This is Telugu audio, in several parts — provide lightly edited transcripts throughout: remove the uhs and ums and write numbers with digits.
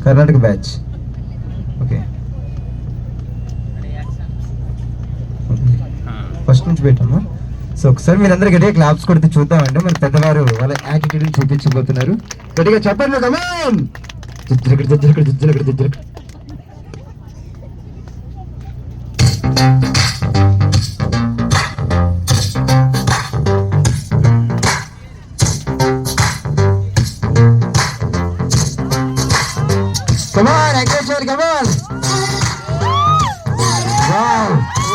కర్ణాటక బ్యాచ్. ఓకే, ఫస్ట్ నుంచి పెట్టామా? సో ఒకసారి మీరందరూ గట్టిగా క్లాప్స్ కొడితే చూద్దామంటే మరి పెద్దవారు వాళ్ళ యాటిట్యూడ్ చూపించబోతున్నారు. గట్టిగా చెప్పండి, కమాన్. Come on, Aggressor, come on! Wow!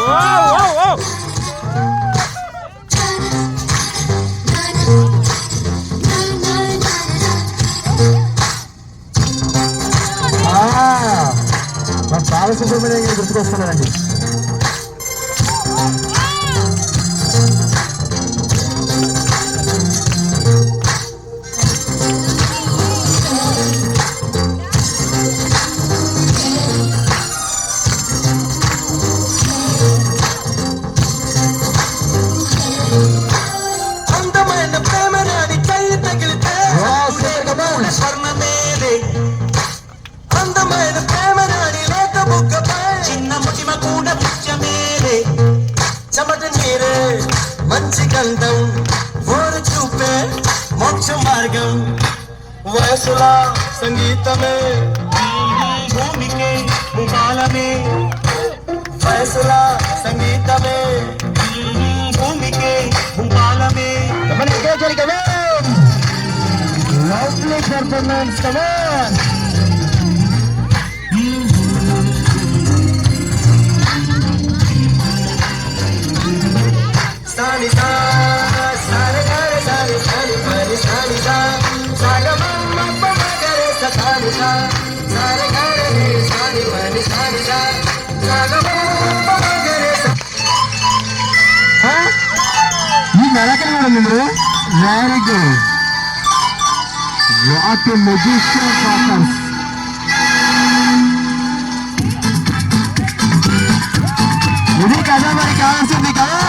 Whoa, whoa, whoa! మా బాలసుబ్రహ్మణ్యం గారు గుర్తుకొస్తున్నారండి. మంచి గంధం ఓరు చూపే మోక్ష మార్గం వయసుల సంగీతమే భూమికి భూపాలమే వయసుల సంగీతమే భూమికి భూపాలమే. Lovely performance, come on! Sani sa, sare gare sani sani mani sani sa, saga mamma pama gare sa sani sa, sare gare sani mani sani sa, saga mamma pama gare sa. ఈ మెలకలు మీరు very good. What a musician performance. ఇది కదా మరి కావాల్సింది కదా.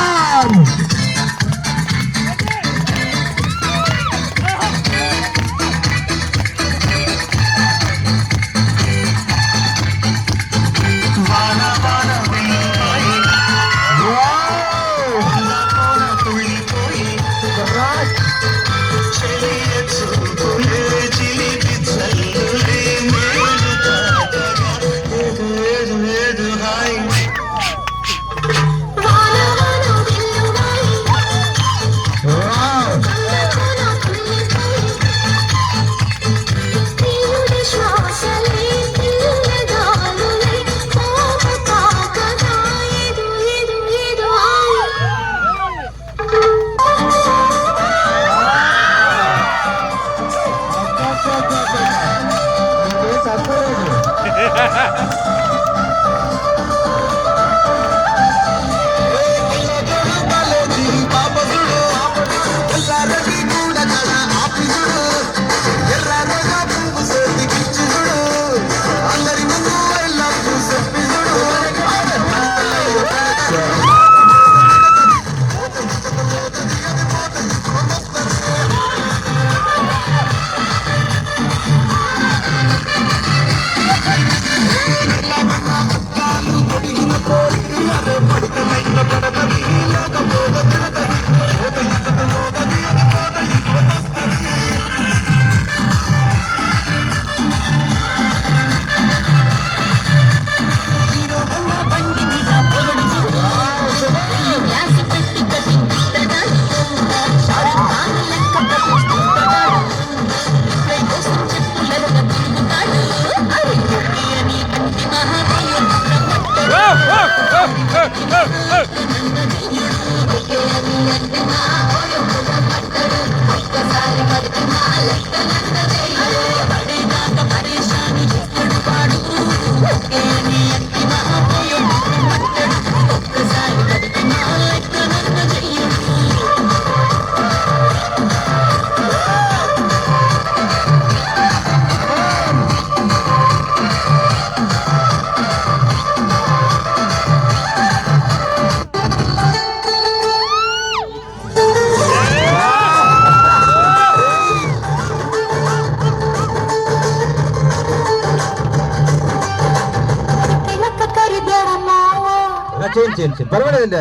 చేయండి పర్వాలేదండి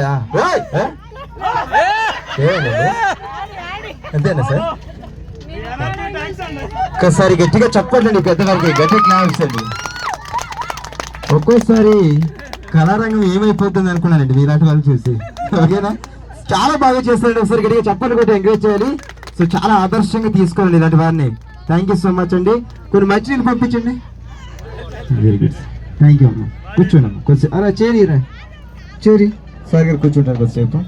అంతేనా సార్ ఒక్కసారి గట్టిగా చెప్పండి పెద్దవారికి గట్టి క్లాప్స్ అండి. ఒక్కోసారి కళారంగం ఏమైపోతుంది అనుకున్నానండి మీలాంటి వాళ్ళు చూసి. ఓకేనా, చాలా బాగా చేస్తారండి. ఒకసారి గట్టిగా చెప్పండి కూడా ఎంకరేజ్ చేయాలి. సో చాలా ఆదర్శంగా తీసుకోండి ఇలాంటి వారిని. థ్యాంక్ యూ సో మచ్ అండి. కొన్ని మంచినీళ్ళు పంపించండి. వెరీ గుడ్, థ్యాంక్ యూ అమ్మ. కూర్చోండి అమ్మ కొంచెం అలా చేరి సార్ గారు కూర్చుంటారు కొద్దిసేపు.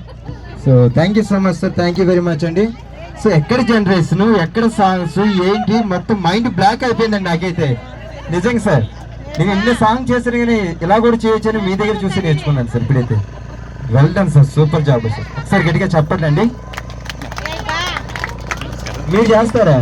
So thank you so much sir, thank you very much అండి. సో ఎక్కడ జనరేషన్, ఎక్కడ సాంగ్స్, ఏంటి మొత్తం మైండ్ బ్లాక్ అయిపోయిందండి నాకైతే నిజంగా సార్. నేను ఎన్ని సాంగ్ చేశాను కానీ ఇలా కూడా చేయొచ్చని మీ దగ్గర చూసి నేర్చుకున్నాను సార్. ఇప్పుడైతే well done sir, super job sir. ఒకసారి గట్టిగా చెప్పండి. మీరు చేస్తారా?